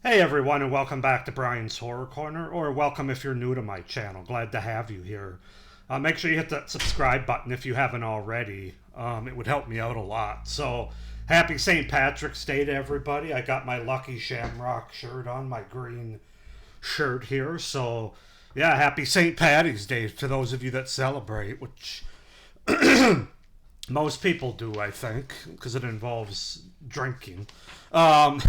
Hey everyone, and welcome back to Brian's Horror Corner, or welcome if you're new to my channel. Glad to have you here. Make sure you hit that subscribe button if you haven't already. It would help me out a lot. So, happy St. Patrick's Day to everybody. I got my Lucky Shamrock shirt on, my green shirt here. So, yeah, happy St. Patty's Day to those of you that celebrate, which most people do, I think, because it involves drinking. Um,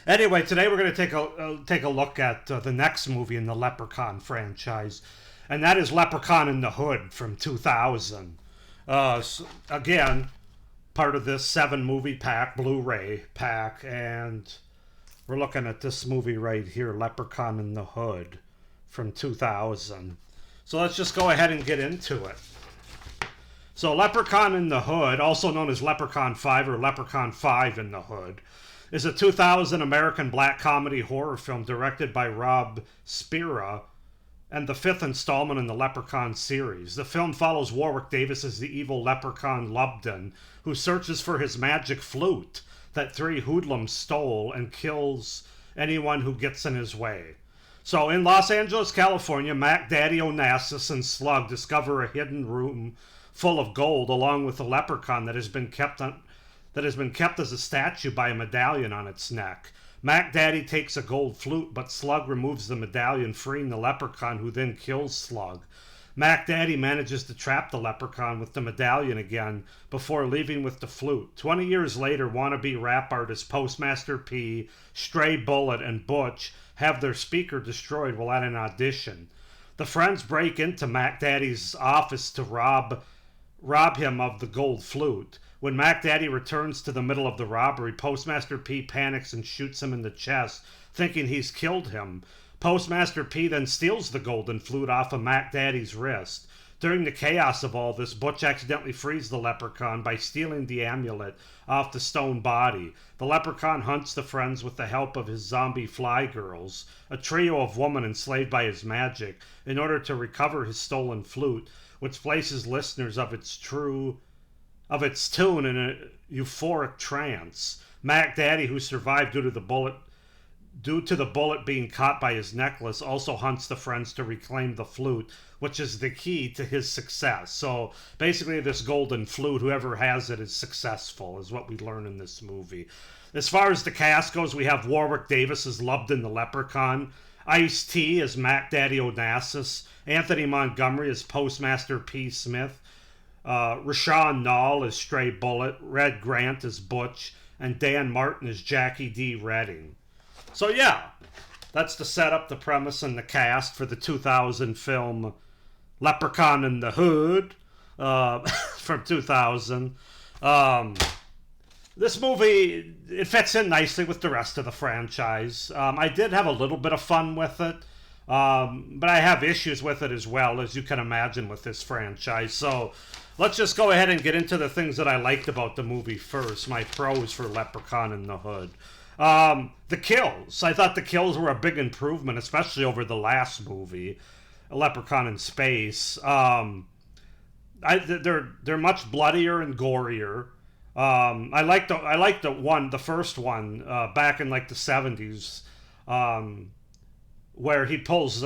anyway, today we're going to take a look at the next movie in the Leprechaun franchise, and that is Leprechaun in the Hood from 2000. Again, part of this 7 movie pack, Blu-ray pack, and we're looking at this movie right here, Leprechaun in the Hood from 2000. So let's just go ahead and get into it. So, Leprechaun in the Hood, also known as Leprechaun 5 or Leprechaun 5 in the Hood, is a 2000 American black comedy horror film directed by Rob Spira and the 5th installment in the Leprechaun series. The film follows Warwick Davis as the evil leprechaun Lubden, who searches for his magic flute that 3 hoodlums stole and kills anyone who gets in his way. So, in Los Angeles, California, Mac Daddy Onassis and Slug discover a hidden room full of gold, along with the leprechaun that has been kept as a statue by a medallion on its neck. Mac Daddy takes a gold flute, but Slug removes the medallion, freeing the leprechaun, who then kills Slug. Mac Daddy manages to trap the leprechaun with the medallion again before leaving with the flute. 20 years later, wannabe rap artists Postmaster P, Stray Bullet, and Butch have their speaker destroyed while at an audition. The friends break into Mac Daddy's office to rob him of the gold flute. When Mac Daddy returns to the middle of the robbery, Postmaster P panics and shoots him in the chest, thinking he's killed him. Postmaster P then steals the golden flute off of Mac Daddy's wrist. During the chaos of all this, Butch accidentally frees the leprechaun by stealing the amulet off the stone body. The leprechaun hunts the friends with the help of his zombie fly girls, a trio of women enslaved by his magic, in order to recover his stolen flute, which places listeners of its tune in a euphoric trance. Mac Daddy, who survived due to the bullet being caught by his necklace, also hunts the friends to reclaim the flute, which is the key to his success. So basically, this golden flute, whoever has it is successful, is what we learn in this movie. As far as the cast goes, we have Warwick Davis as Lubden the Leprechaun, Ice-T as Mac Daddy Onassis, Anthony Montgomery as Postmaster P. Smith, Rashawn Nall as Stray Bullet, Red Grant as Butch, and Dan Martin as Jackie D. Redding. So yeah, that's to set up the premise and the cast for the 2000 film Leprechaun in the Hood from 2000. This movie, it fits in nicely with the rest of the franchise. I did have a little bit of fun with it, but I have issues with it as well, as you can imagine with this franchise. So let's just go ahead and get into the things that I liked about the movie first, my pros for Leprechaun in the Hood. The kills. I thought the kills were a big improvement, especially over the last movie, Leprechaun in Space. They're much bloodier and gorier. I like the first one back in like the 70s, where he pulls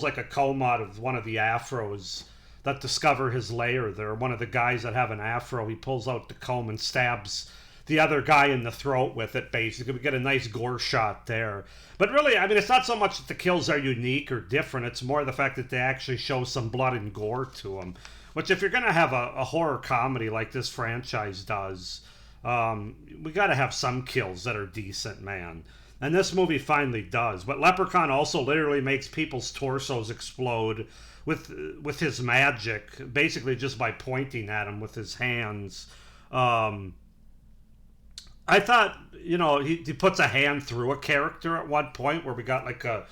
like a comb out of one of the afros that discover his lair there. One of the guys that have an afro, he pulls out the comb and stabs the other guy in the throat with it, basically. We get a nice gore shot there. But really, I mean, it's not so much that the kills are unique or different, it's more the fact that they actually show some blood and gore to them. Which, if you're going to have a horror comedy like this franchise does, we got to have some kills that are decent, man. And this movie finally does. But Leprechaun also literally makes people's torsos explode with his magic, basically just by pointing at him with his hands. I thought, he puts a hand through a character at one point where we got like a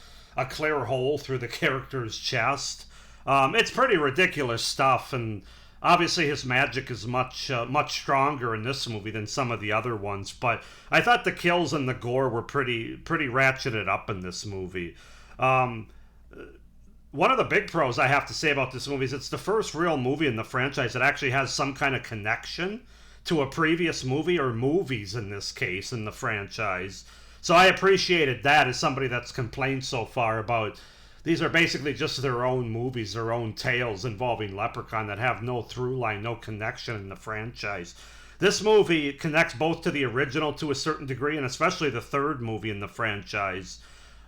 clear hole through the character's chest. It's pretty ridiculous stuff, and obviously his magic is much stronger in this movie than some of the other ones. But I thought the kills and the gore were pretty ratcheted up in this movie. One of the big pros I have to say about this movie is it's the first real movie in the franchise that actually has some kind of connection to a previous movie, or movies in this case, in the franchise. So I appreciated that as somebody that's complained so far about these are basically just their own movies, their own tales involving Leprechaun that have no through line, no connection in the franchise. This movie connects both to the original to a certain degree, and especially the third movie in the franchise.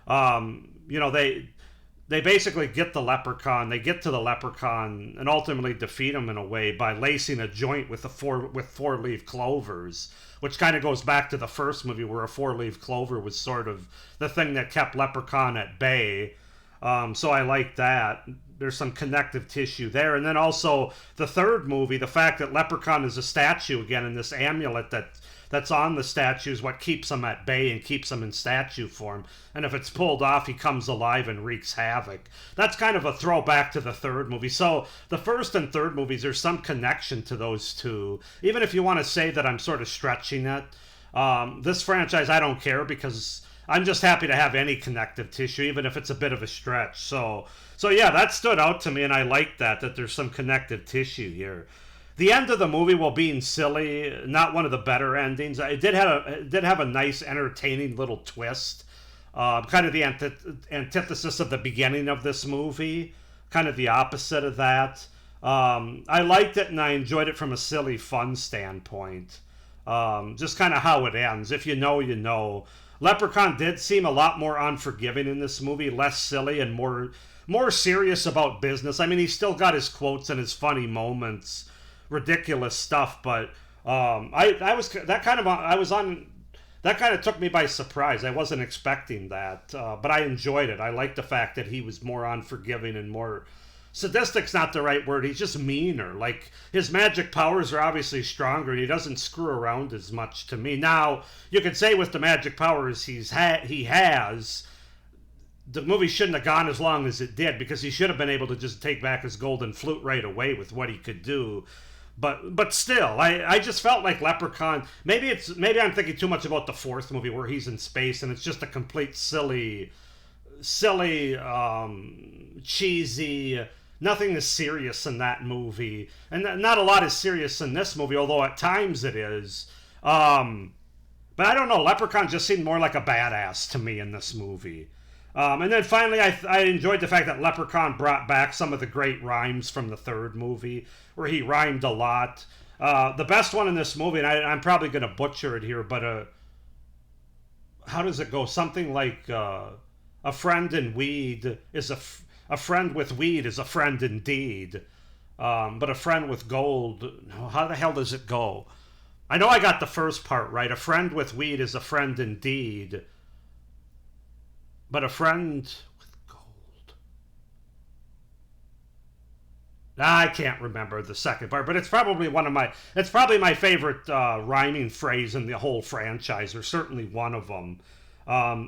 You know, they basically get the Leprechaun. They get to the Leprechaun and ultimately defeat him in a way by lacing a joint with four-leaf clovers, which kind of goes back to the first movie where a four-leaf clover was sort of the thing that kept Leprechaun at bay. So I like that. There's some connective tissue there. And then also the third movie, the fact that Leprechaun is a statue again, and this amulet that's on the statue is what keeps him at bay and keeps him in statue form. And if it's pulled off, he comes alive and wreaks havoc. That's kind of a throwback to the third movie. So the first and third movies, there's some connection to those two. Even if you want to say that I'm sort of stretching it, this franchise, I don't care because I'm just happy to have any connective tissue, even if it's a bit of a stretch. So yeah, that stood out to me, and I like that there's some connective tissue here. The end of the movie, while being silly, not one of the better endings, it did have a nice, entertaining little twist. Kind of the antithesis of the beginning of this movie, kind of the opposite of that. I liked it, and I enjoyed it from a silly, fun standpoint. Just kind of how it ends. If you know, you know. Leprechaun did seem a lot more unforgiving in this movie, less silly and more serious about business. I mean, he's still got his quotes and his funny moments, ridiculous stuff, but that kind of took me by surprise. I wasn't expecting that, but I enjoyed it. I liked the fact that he was more unforgiving and more sadistic's not the right word. He's just meaner. Like, his magic powers are obviously stronger, and he doesn't screw around as much to me. Now, you could say with the magic powers he has, the movie shouldn't have gone as long as it did, because he should have been able to just take back his golden flute right away with what he could do. But still, I just felt like Leprechaun. Maybe I'm thinking too much about the fourth movie where he's in space and it's just a complete silly, cheesy. Nothing is serious in that movie, and not a lot is serious in this movie, although at times it is. But I don't know, Leprechaun just seemed more like a badass to me in this movie. And then finally, I enjoyed the fact that Leprechaun brought back some of the great rhymes from the third movie, where he rhymed a lot. The best one in this movie, and I'm probably going to butcher it here, but how does it go? Something like a friend in weed is a friend with weed is a friend indeed. But a friend with gold, how the hell does it go? I know I got the first part right. A friend with weed is a friend indeed. But a friend with gold. I can't remember the second part, but it's probably my favorite rhyming phrase in the whole franchise, or certainly one of them.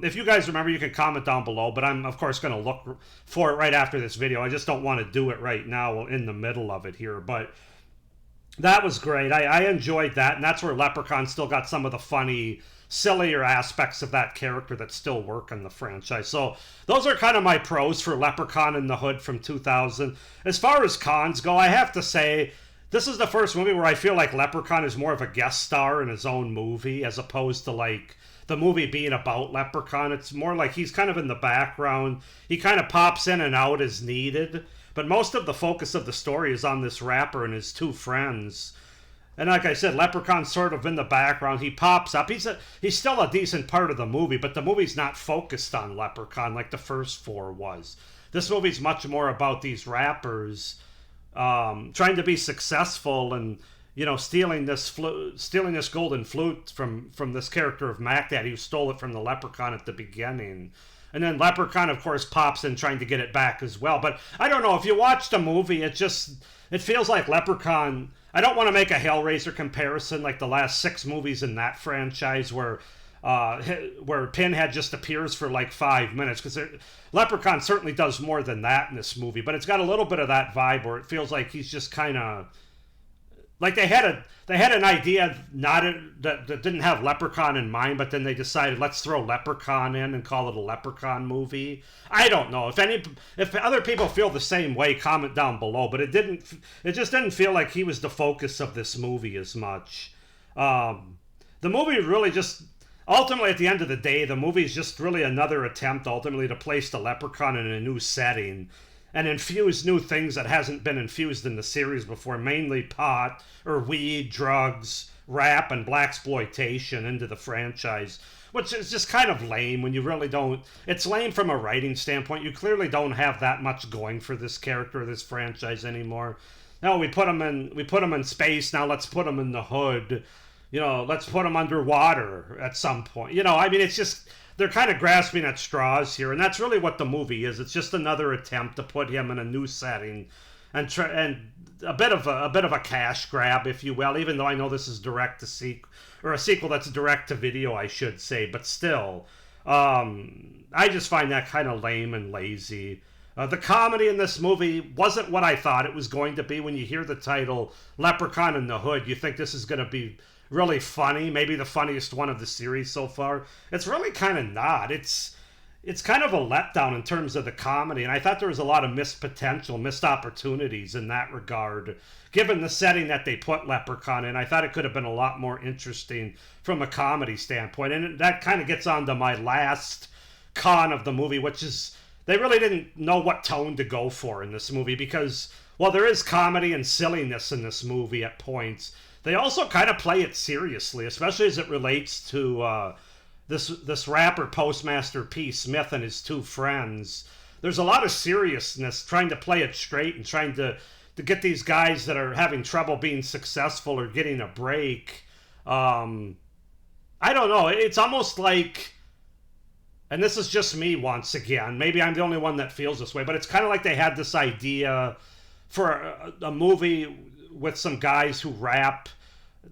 If you guys remember, you can comment down below, but I'm, of course, going to look for it right after this video. I just don't want to do it right now in the middle of it here, but that was great. I enjoyed that, and that's where Leprechaun still got some of the funny, sillier aspects of that character that still work in the franchise. So those are kind of my pros for Leprechaun in the Hood from 2000. As far as cons go, I have to say, this is the first movie where I feel like Leprechaun is more of a guest star in his own movie, as opposed to, like, the movie being about Leprechaun. It's more like he's kind of in the background. He kind of pops in and out as needed. But most of the focus of the story is on this rapper and his two friends. And like I said, Leprechauns sort of in the background. He pops up. He's still a decent part of the movie, but the movie's not focused on Leprechaun like the first four was. This movie's much more about these rappers trying to be successful and, you know, stealing this golden flute from this character of Mac Daddy, who stole it from the Leprechaun at the beginning. And then Leprechaun, of course, pops in trying to get it back as well. But I don't know, if you watch the movie, it feels like Leprechaun. I don't want to make a Hellraiser comparison like the last 6 movies in that franchise where Pinhead just appears for like 5 minutes, because Leprechaun certainly does more than that in this movie. But it's got a little bit of that vibe where it feels like he's just kind of like they had an idea that didn't have Leprechaun in mind, but then they decided, let's throw Leprechaun in and call it a Leprechaun movie. I don't know if other people feel the same way. Comment down below. But it just didn't feel like he was the focus of this movie as much. The movie really just, ultimately, at the end of the day, the movie is just really another attempt, ultimately, to place the Leprechaun in a new setting and infuse new things that hasn't been infused in the series before, mainly pot or weed, drugs, rap, and blaxploitation into the franchise, which is just kind of lame when you really don't. It's lame from a writing standpoint. You clearly don't have that much going for this character, this franchise anymore. No, we put him in space. Now let's put him in the hood. Let's put him underwater at some point. I mean, it's just they're kind of grasping at straws here, and that's really what the movie is. It's just another attempt to put him in a new setting, and a bit of a cash grab, if you will. Even though I know this is direct to sequel, or a sequel that's direct to video, I should say, but still, I just find that kind of lame and lazy. The comedy in this movie wasn't what I thought it was going to be. When you hear the title Leprechaun in the Hood, you think this is going to be really funny, maybe the funniest one of the series so far. It's really kind of not. It's kind of a letdown in terms of the comedy, and I thought there was a lot of missed potential, missed opportunities in that regard. Given the setting that they put Leprechaun in, I thought it could have been a lot more interesting from a comedy standpoint. And that kind of gets on to my last con of the movie, which is they really didn't know what tone to go for in this movie, because while there is comedy and silliness in this movie at points, they also kind of play it seriously, especially as it relates to this rapper Postmaster P. Smith and his two friends. There's a lot of seriousness trying to play it straight and trying to get these guys that are having trouble being successful or getting a break. I don't know. It's almost like, and this is just me once again, maybe I'm the only one that feels this way, but it's kind of like they had this idea for a movie with some guys who rap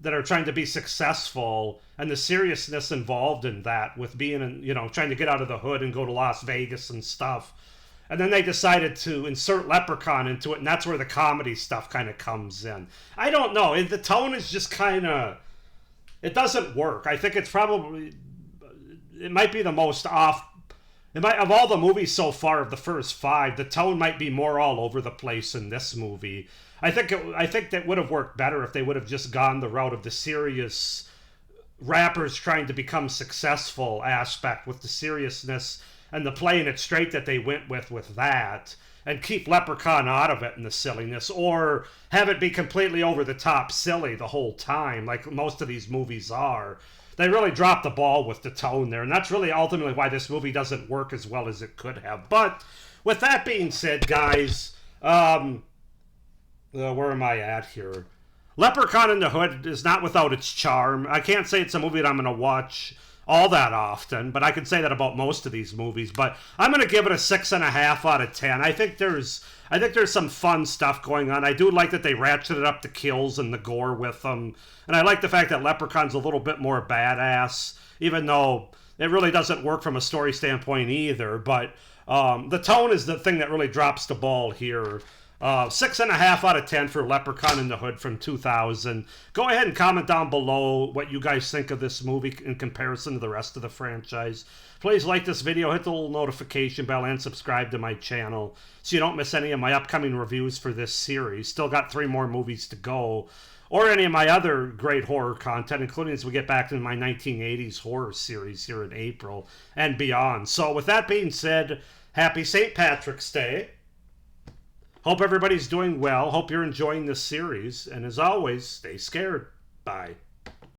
that are trying to be successful, and the seriousness involved in that with being, trying to get out of the hood and go to Las Vegas and stuff. And then they decided to insert Leprechaun into it, and that's where the comedy stuff kind of comes in. I don't know. The tone is just kind of, it doesn't work. I think it might be the most off. Of all the movies so far, of the first 5, the tone might be more all over the place in this movie. I think that would have worked better if they would have just gone the route of the serious rappers trying to become successful aspect with the seriousness and the playing it straight that they went with that, and keep Leprechaun out of it and the silliness, or have it be completely over the top silly the whole time, like most of these movies are. They really dropped the ball with the tone there, and that's really ultimately why this movie doesn't work as well as it could have. But with that being said, guys, where am I at here? Leprechaun in the Hood is not without its charm. I can't say it's a movie that I'm going to watch all that often, but I can say that about most of these movies. But I'm going to give it a 6.5 out of 10. I think there's some fun stuff going on. I do like that they ratcheted up the kills and the gore with them, and I like the fact that Leprechaun's a little bit more badass, even though it really doesn't work from a story standpoint either. But the tone is the thing that really drops the ball here. 6.5 out of 10 for Leprechaun in the Hood from 2000. Go ahead and comment down below what you guys think of this movie in comparison to the rest of the franchise. Please like this video, hit the little notification bell, and subscribe to my channel so you don't miss any of my upcoming reviews for this series. Still got 3 more movies to go, or any of my other great horror content, including as we get back to my 1980s horror series here in April and beyond. So with that being said, happy St. Patrick's Day. Hope everybody's doing well. Hope you're enjoying this series. And as always, stay scared. Bye.